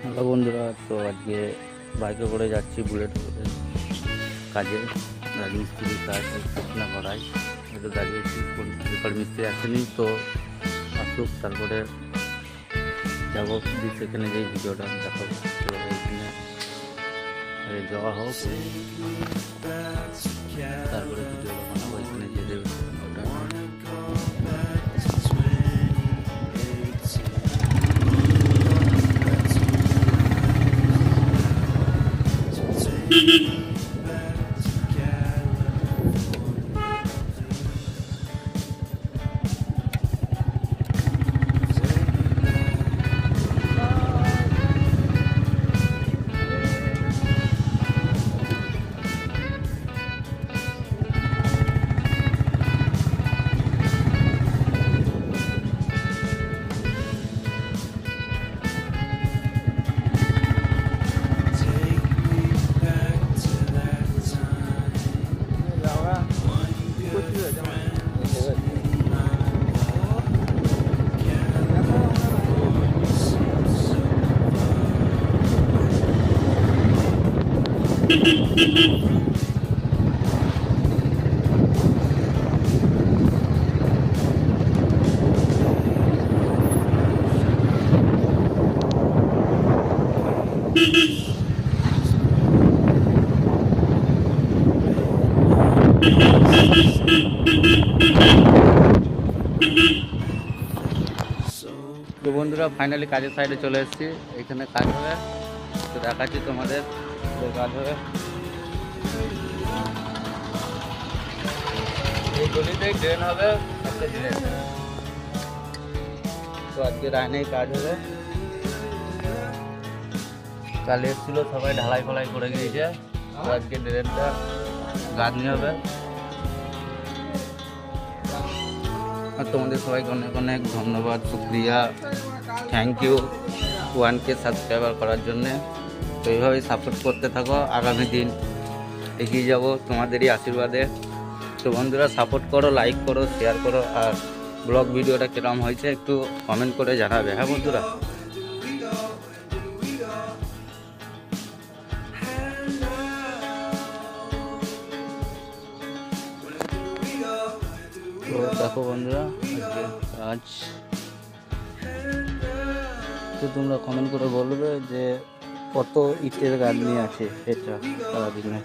Hello বন্ধুরা, তো আজকে বাইকে করে যাচ্ছি বুলেট করে কাজে। রাজমিস্ত্রির কাজ না করাই হয়তো দাঁড়িয়েছি, পেপার মিস্ত্রি আসেনি, তো আসুক তারপরে যাবো। সেখানে যে ভিডিওটা দেখাবো, তো এখানে যাওয়া হোক, তারপরে ভিডিওটা বানাবো। এখানে যে দেবে ওটা তো বন্ধুরা, ফাইনালি কাজের সাইডে চলে এসেছি। এখানে কাজ হবে, তো দেখাচ্ছি তোমাদের কাজ হবে। এই গলিতেই ড্রেন হবে, একটা ড্রেন। তো আজকে রায়নেই কাজ হবে। কাল এসেছিল, সবাই ঢালাই ফলাই করে গিয়েছে, তো আজকে ড্রেনটা গাঁথনি হবে। আর তোমাদের সবাইকে অনেক অনেক ধন্যবাদ, শুক্রিয়া, থ্যাংক ইউ 1K সাবস্ক্রাইবার করার জন্যে। তো এইভাবেই সাপোর্ট করতে থাকো, আগামী দিন এগিয়ে যাব তোমাদেরই আশীর্বাদে। তো বন্ধুরা, সাপোর্ট করো, লাইক করো, শেয়ার করো, আর ব্লগ ভিডিওটা কিরকম হয়েছে একটু কমেন্ট করে জানাবে। হ্যাঁ বন্ধুরা, তো দেখো বন্ধুরা আজকে কাজ। তো তোমরা কমেন্ট করে বলবে যে কত ইটের গাঁথনি আছে এটা সারাদিনে।